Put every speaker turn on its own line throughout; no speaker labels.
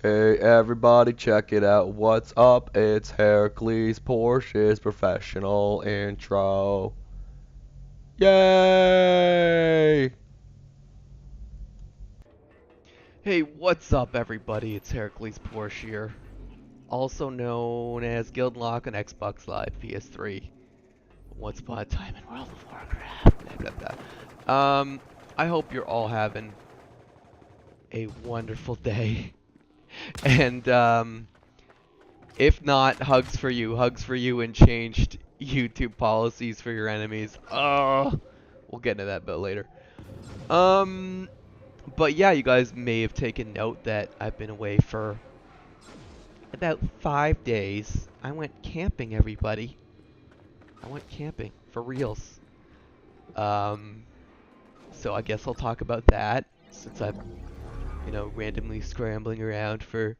Hey everybody, check it out. What's up? It's Hercules Porsche's professional intro. Yay!
Hey, what's up, everybody? It's Hercules Porsche here, also known as Guildlock on Xbox Live PS3. Once upon a time in World of Warcraft. Blah, blah, blah. I hope you're all having a wonderful day. And if not, hugs for you, and changed YouTube policies for your enemies. Oh, we'll get into that a bit later. Um, but yeah, you guys may have taken note that I've been away for about 5 days. I went camping, everybody. I went camping for reals. Um, so I guess I'll talk about that since I'm, randomly scrambling around for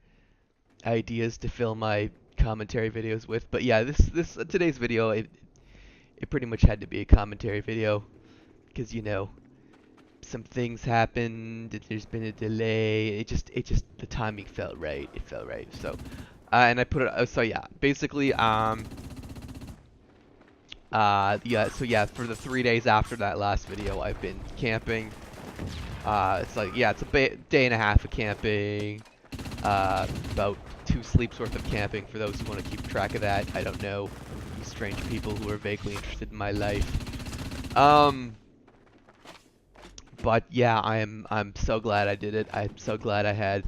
ideas to fill my commentary videos with. But yeah, this today's video, it pretty much had to be a commentary video because some things happened. There's been a delay. It just the timing felt right. It felt right. So, and I put it. So yeah, basically, yeah. So yeah, for the 3 days after that last video, I've been camping. It's like yeah, it's a day and a half of camping. About 2 sleeps worth of camping for those who want to keep track of that. I don't know, you strange people who are vaguely interested in my life. But yeah, I'm so glad I did it. I'm so glad I had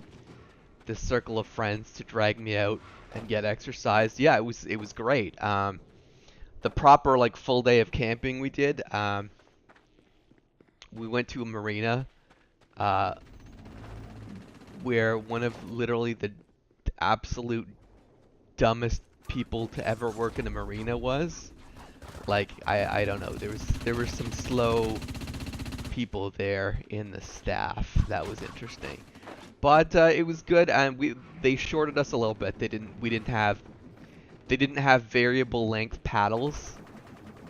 this circle of friends to drag me out and get exercise. Yeah, it was great. The proper like full day of camping we did. We went to a marina, uh, where one of literally the absolute dumbest people to ever work in a marina was. Like I don't know. There were some slow people there in the staff. That was interesting. But it was good, and they shorted us a little bit. They didn't have variable length paddles,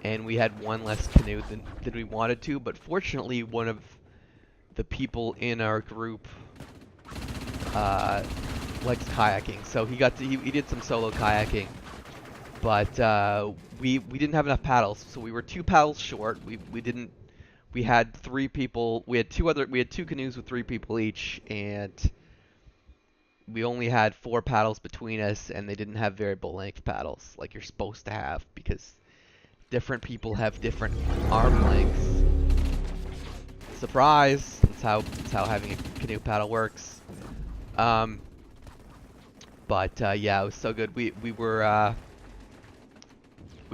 and we had one less canoe than we wanted to. But fortunately, one of the people in our group uh, likes kayaking, so he did some solo kayaking. But we didn't have enough paddles, so we were 2 paddles short. We had 3 people. We had 2 canoes with 3 people each, and we only had 4 paddles between us, and they didn't have variable length paddles like you're supposed to have because different people have different arm lengths. Surprise! That's how having a canoe paddle works. Um, but yeah, it was so good. We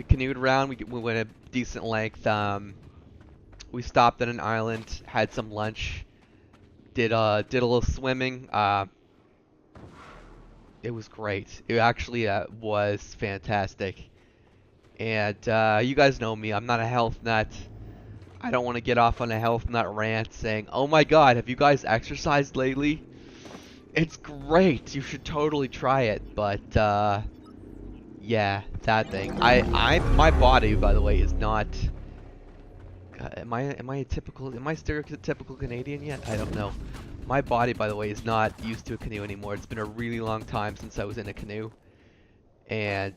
canoed around. We went a decent length. We stopped at an island, had some lunch, did a little swimming. It was great. It actually was fantastic. And you guys know me. I'm not a health nut. I don't want to get off on a health nut rant saying, "Oh my God, have you guys exercised lately? It's great. You should totally try it." But yeah, that thing. My body, by the way, is not. Am I stereotypical Canadian yet? I don't know. My body, by the way, is not used to a canoe anymore. It's been a really long time since I was in a canoe, and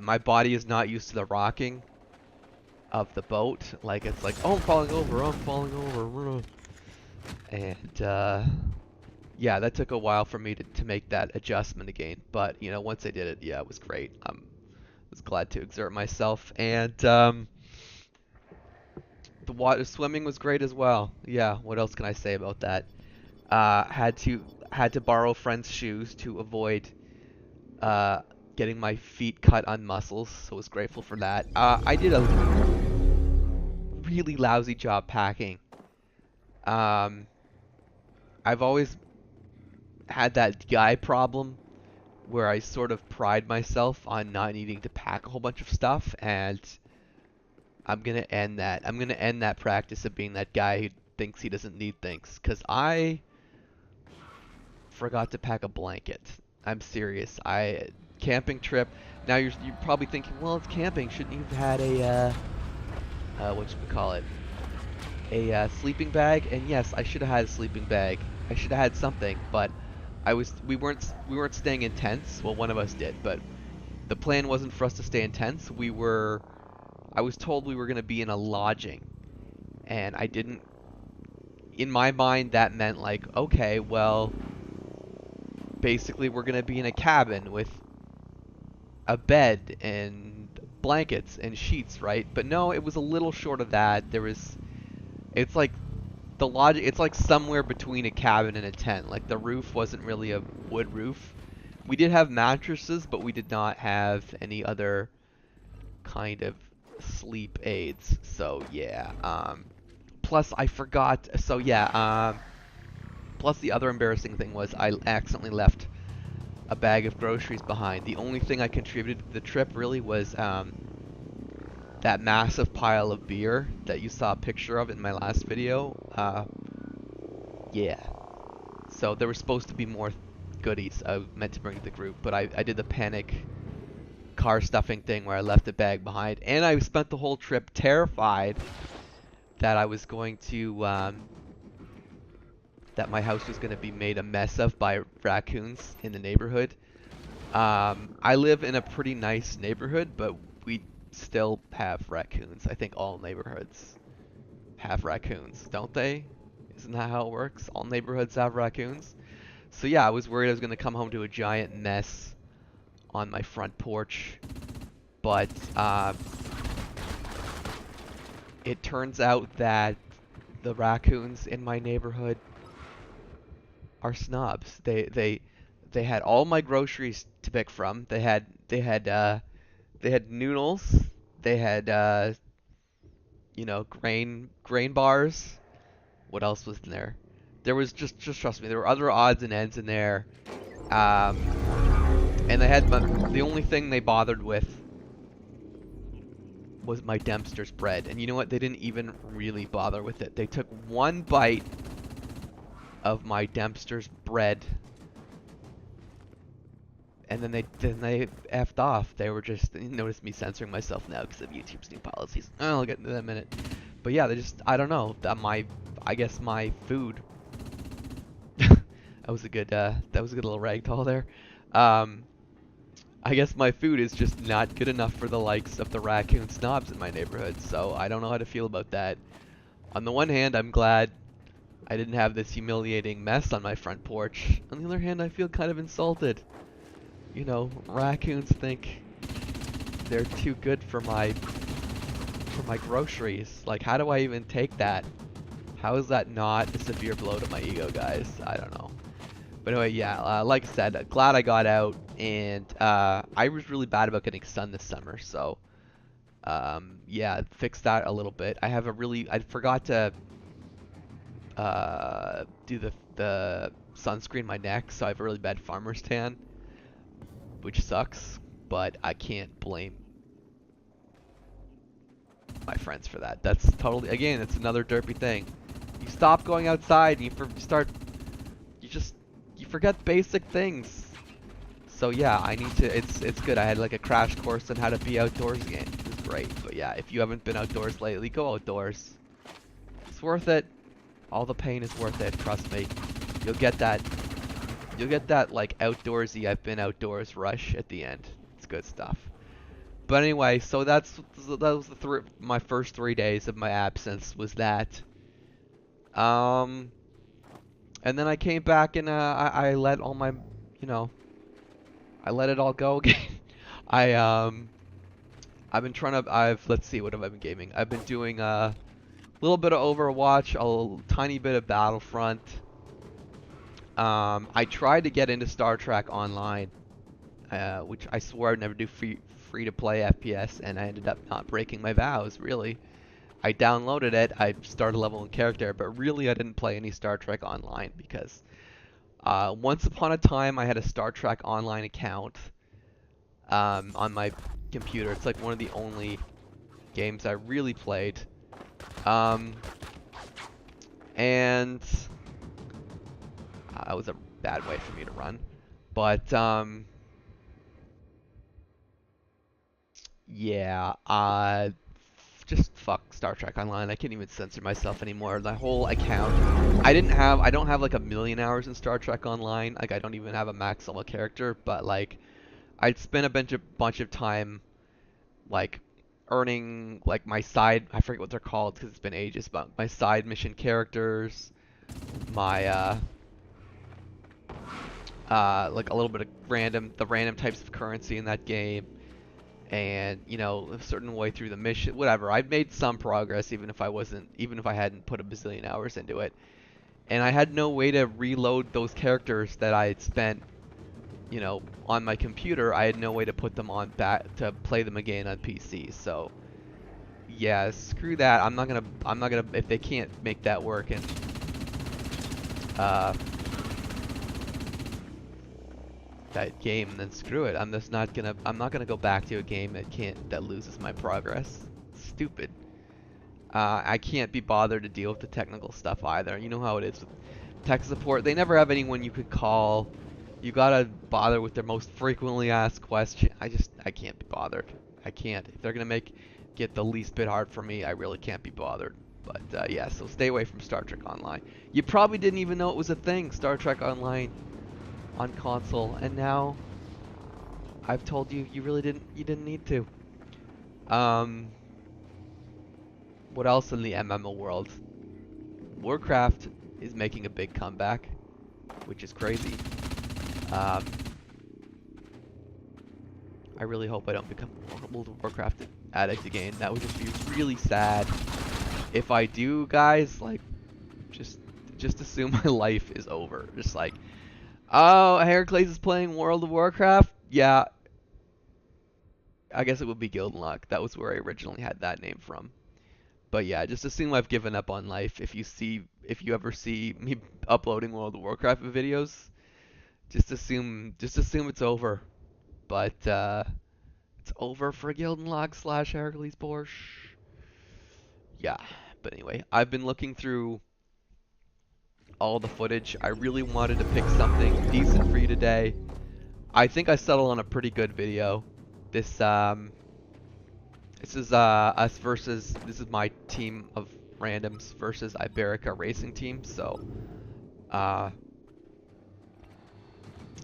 my body is not used to the rocking of the boat. Like it's like, oh, I'm falling over, oh, I'm falling over, and yeah, that took a while for me to make that adjustment again. But once I did it, yeah, it was great. Was glad to exert myself, and the water swimming was great as well. Yeah, what else can I say about that? Had to borrow friends' shoes to avoid uh, getting my feet cut on muscles, so was grateful for that. I did a really lousy job packing. Um, I've always had that guy problem where I sort of pride myself on not needing to pack a whole bunch of stuff, and I'm gonna end that. I'm gonna end that practice of being that guy who thinks he doesn't need things, because I forgot to pack a blanket. I'm serious. Camping trip. Now you're probably thinking, well, it's camping. Shouldn't you have had a whatchamacallit? a sleeping bag, and yes, I should have had a sleeping bag. I should have had something, but we weren't staying in tents. Well, one of us did, but the plan wasn't for us to stay in tents. I was told we were going to be in a lodging, and I didn't. In my mind, that meant like, okay, well, basically we're going to be in a cabin with a bed and blankets and sheets, right? But no, it was a little short of that. It's like it's like somewhere between a cabin and a tent. Like the roof wasn't really a wood roof. We did have mattresses, but we did not have any other kind of sleep aids. So yeah. Plus I forgot. So yeah. Plus the other embarrassing thing was I accidentally left a bag of groceries behind. The only thing I contributed to the trip really was that massive pile of beer that you saw a picture of in my last video. Yeah. So there was supposed to be more goodies I meant to bring to the group, but I did the panic car stuffing thing where I left a bag behind, and I spent the whole trip terrified that I was going to that my house was going to be made a mess of by raccoons in the neighborhood. I live in a pretty nice neighborhood, but we still have raccoons. I think all neighborhoods have raccoons, don't they? Isn't that how it works? All neighborhoods have raccoons. So yeah, I was worried I was going to come home to a giant mess on my front porch. But it turns out that the raccoons in my neighborhood are snobs. They had all my groceries to pick from. They had noodles. They had grain bars. What else was in there? There was just trust me. There were other odds and ends in there. Um, and the only thing they bothered with was my Dempster's bread. And you know what? They didn't even really bother with it. They took one bite of my Dempster's bread, and then they effed off. They were just, you notice me censoring myself now because of YouTube's new policies. I'll get into that in a minute. But yeah, I don't know. I guess my food. That was a good little ragdoll there. I guess my food is just not good enough for the likes of the raccoon snobs in my neighborhood. So I don't know how to feel about that. On the one hand, I'm glad I didn't have this humiliating mess on my front porch. On the other hand, I feel kind of insulted. You know, raccoons think they're too good for my groceries. Like, how do I even take that? How is that not a severe blow to my ego, guys? I don't know. But anyway, yeah, like I said, glad I got out, and I was really bad about getting sun this summer, so yeah, fixed that a little bit. I forgot to do the sunscreen on my neck, so I have a really bad farmer's tan, which sucks, but I can't blame my friends for that. That's totally, again, it's another derpy thing. You stop going outside and you forget basic things. So yeah, it's good. I had like a crash course on how to be outdoors again. It was great. But yeah, if you haven't been outdoors lately, go outdoors. It's worth it. All the pain is worth it, trust me. You'll get that like outdoorsy I've been outdoors rush at the end. It's good stuff. But anyway, so that was my first 3 days of my absence was that. And then I came back and I let all my, I let it all go again. I've been trying to let's see, what have I been gaming? I've been doing a little bit of Overwatch, a tiny bit of Battlefront. I tried to get into Star Trek Online, which I swore I'd never do free to play FPS, and I ended up not breaking my vows, really. I downloaded it, I started leveling character, but really I didn't play any Star Trek Online because once upon a time I had a Star Trek Online account on my computer. It's like one of the only games I really played. And it was a bad way for me to run. But yeah, just fuck Star Trek Online. I can't even censor myself anymore. The whole account, I don't have like a million hours in Star Trek Online. Like I don't even have a max level character, but like I'd spent a bunch of time like earning like my side, I forget what they're called because it's been ages, but my side mission characters, my like a little bit of the random types of currency in that game, and you know, a certain way through the mission, whatever. I've made some progress even if I hadn't put a bazillion hours into it. And I had no way to reload those characters that I had spent, you know, on my computer. I had no way to put them on back to play them again on PC. So yeah, screw that. I'm not gonna if they can't make that work. And that game, then screw it. I'm not gonna go back to a game that loses my progress. It's stupid. I can't be bothered to deal with the technical stuff either. You know how it is with tech support. They never have anyone you could call. You gotta bother with their most frequently asked question. I can't be bothered. I can't. If they're gonna get the least bit hard for me, I really can't be bothered. But yeah, so stay away from Star Trek Online. You probably didn't even know it was a thing, Star Trek Online on console, and now I've told you you didn't need to. What else in the MMO world? Warcraft is making a big comeback, which is crazy. I really hope I don't become a World of Warcraft addict again. That would just be really sad. If I do, guys, like, just assume my life is over. Just like, oh, Heracles is playing World of Warcraft? Yeah. I guess it would be Guild Lock. That was where I originally had that name from. But yeah, just assume I've given up on life. If you ever see me uploading World of Warcraft videos, just assume it's over. But it's over for Gildan Log / Heracles Porsche. Yeah. But anyway, I've been looking through all the footage. I really wanted to pick something decent for you today. I think I settled on a pretty good video. This is us versus, this is my team of randoms versus Iberica racing team. So and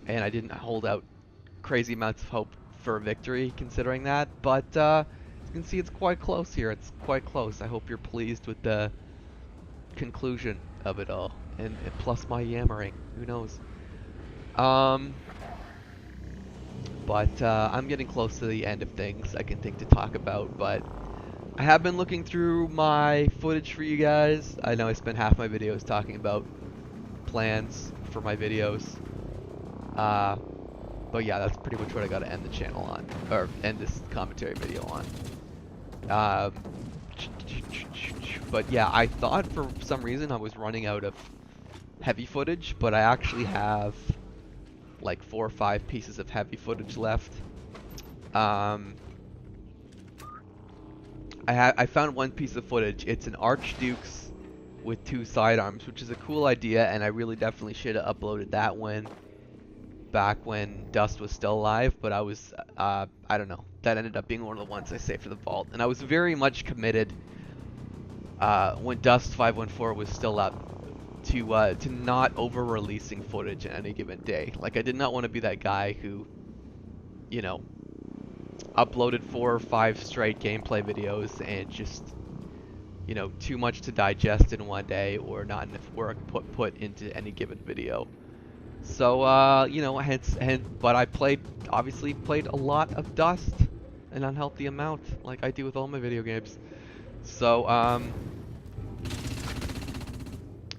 I didn't hold out crazy amounts of hope for a victory considering that, but you can see it's quite close here. It's quite close. I hope you're pleased with the conclusion of it all, and plus my yammering. Who knows? But I'm getting close to the end of things I can think to talk about, but I have been looking through my footage for you guys. I know I spent half my videos talking about plans for my videos. But yeah, that's pretty much what I gotta end the channel on, or end this commentary video on. But yeah, I thought for some reason I was running out of heavy footage, but I actually have like 4 or 5 pieces of heavy footage left. I found one piece of footage. It's an Archdukes with 2 sidearms, which is a cool idea, and I really definitely should have uploaded that one back when Dust was still alive, but I was, I don't know, that ended up being one of the ones I saved for the vault, and I was very much committed when Dust 514 was still up to not over-releasing footage on any given day. Like, I did not want to be that guy who, you know, uploaded 4 or 5 straight gameplay videos and just, you know, too much to digest in one day, or not enough work put into any given video. So, you know, but I obviously played a lot of Dust, an unhealthy amount, like I do with all my video games. So,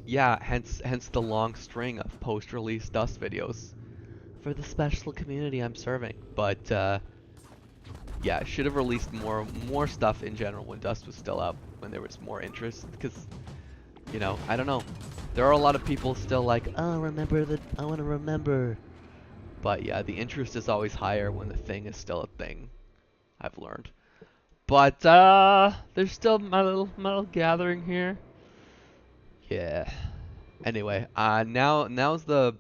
yeah, hence the long string of post-release Dust videos for the special community I'm serving. But, yeah, I should have released more stuff in general when Dust was still up, when there was more interest, because, you know, I don't know. There are a lot of people still like, oh, I want to remember. But yeah, the interest is always higher when the thing is still a thing, I've learned. But there's still my little gathering here. Yeah. Anyway, now's the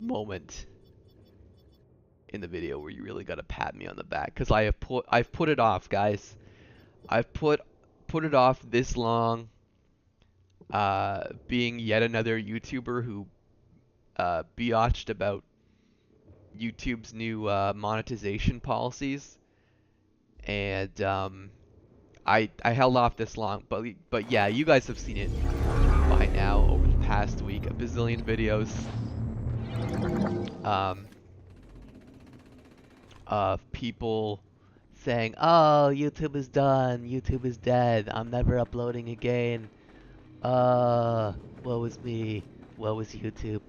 moment in the video where you really gotta pat me on the back, because I've put it off, guys. I've put it off this long, being yet another YouTuber who biatched about YouTube's new monetization policies, and I held off this long, but yeah, you guys have seen it by now over the past week, a bazillion videos um, of people saying, "Oh, YouTube is done. YouTube is dead. I'm never uploading again. Woe is me. Woe is YouTube."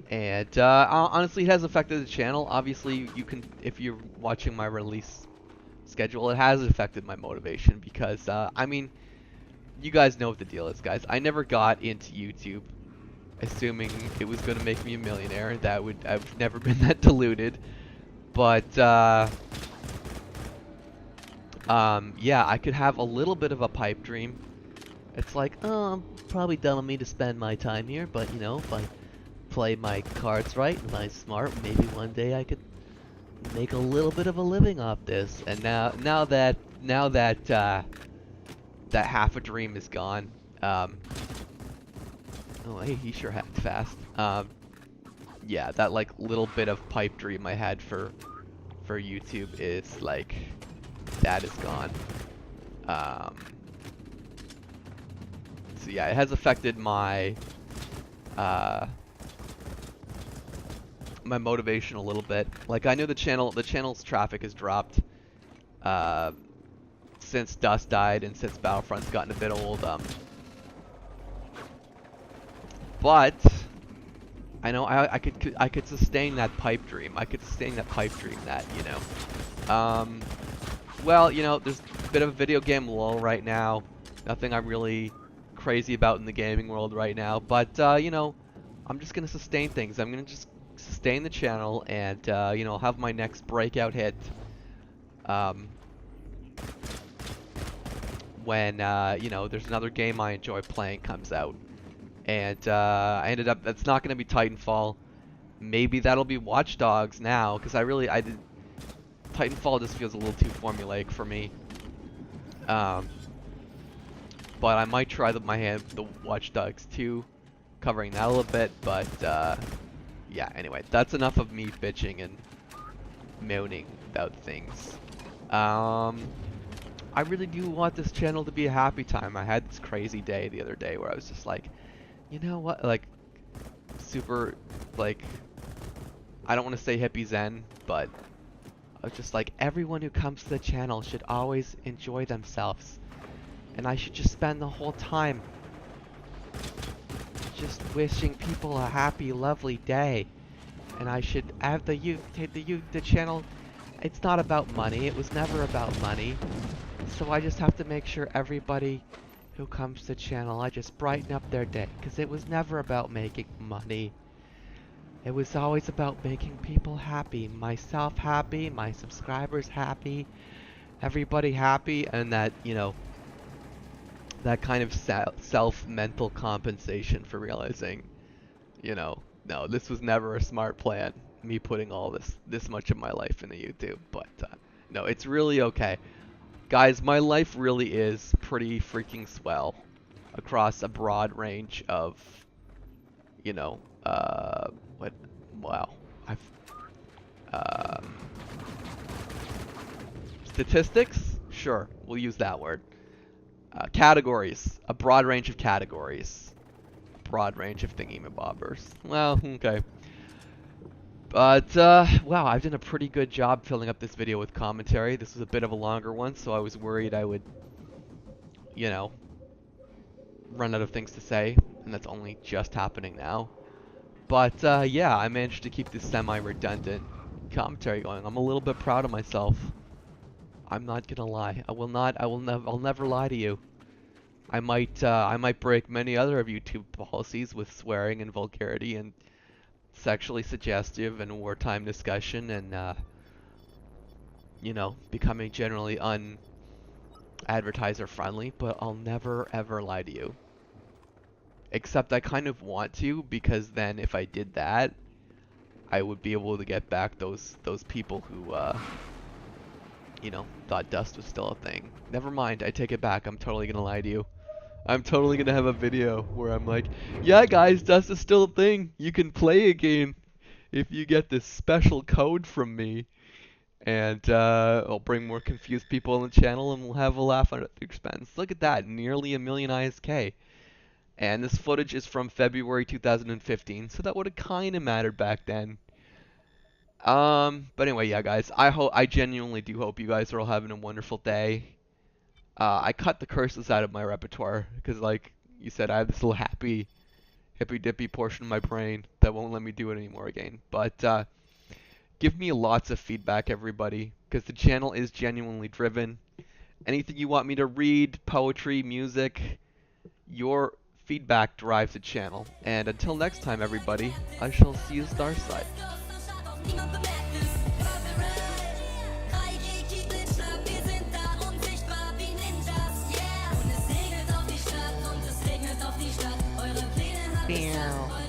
And honestly, it has affected the channel. Obviously, you can, if you're watching my release schedule, it has affected my motivation because, I mean, you guys know what the deal is, guys. I never got into YouTube assuming it was going to make me a millionaire. I've never been that deluded. But, yeah, I could have a little bit of a pipe dream. It's like, oh, I'm probably dumb of me to spend my time here, but, you know, if I play my cards right and I'm smart, maybe one day I could make a little bit of a living off this. And now that that half a dream is gone, oh, hey, he sure hacked fast. Yeah, that like little bit of pipe dream I had for YouTube is like, that is gone. So yeah, it has affected my my motivation a little bit. Like, I know the channel's traffic has dropped since Dust died and since Battlefront's gotten a bit old. But I know I could sustain that pipe dream. I could sustain that pipe dream that, you know. Well, you know, there's a bit of a video game lull right now. Nothing I'm really crazy about in the gaming world right now. But, you know, I'm just going to sustain things. I'm going to just sustain the channel and, you know, have my next breakout hit when, you know, there's another game I enjoy playing comes out. And I ended up, that's not going to be Titanfall. Maybe that'll be Watch Dogs now, because Titanfall just feels a little too formulaic for me. But I might try the Watch Dogs 2, covering that a little bit, but yeah, anyway, that's enough of me bitching and moaning about things. I really do want this channel to be a happy time. I had this crazy day the other day where I was just like, you know what, like, super, like, I don't want to say hippie zen, but I was just like, everyone who comes to the channel should always enjoy themselves. And I should just spend the whole time just wishing people a happy, lovely day. And I should have the channel, it's not about money, it was never about money. So I just have to make sure everybody who comes to the channel, I just brighten up their day. Because it was never about making money. It was always about making people happy. Myself happy, my subscribers happy, everybody happy, and that, you know, that kind of self-mental compensation for realizing, you know, no, this was never a smart plan, me putting all this much of my life into YouTube. But, no, it's really okay. Guys, my life really is pretty freaking swell across a broad range of, you know, statistics? Sure, we'll use that word. Categories, a broad range of categories. Broad range of thingy-mabobbers. Well, okay. But, wow, I've done a pretty good job filling up this video with commentary. This was a bit of a longer one, so I was worried I would, you know, run out of things to say, and that's only just happening now. But, yeah, I managed to keep this semi-redundant commentary going. I'm a little bit proud of myself. I'm not gonna lie. I'll never lie to you. I might break many other of YouTube policies with swearing and vulgarity and sexually suggestive and wartime discussion and, you know, becoming generally un-advertiser friendly, but I'll never ever lie to you. Except I kind of want to, because then if I did that, I would be able to get back those people who, you know, thought dust was still a thing. Never mind, I take it back. I'm totally gonna lie to you. I'm totally gonna have a video where I'm like, yeah guys, dust is still a thing. You can play again if you get this special code from me. And I'll bring more confused people on the channel and we'll have a laugh at the expense. Look at that, nearly a million ISK. And this footage is from February 2015, so that would have kind of mattered back then. But anyway, yeah, guys, I genuinely do hope you guys are all having a wonderful day. I cut the curses out of my repertoire because, like you said, I have this little hippy dippy portion of my brain that won't let me do it anymore again. But give me lots of feedback, everybody, because the channel is genuinely driven. Anything you want me to read, poetry, music, your feedback drives the channel. And until next time, everybody, I shall see you Starside.
Niemand bemerkt es, bereit. 3G Kieselschlag, wir sind da unsichtbar wie Ninjas, yeah. Und es regnet auf die Stadt und es regnet auf die Stadt. Eure Pläne hab ich satt.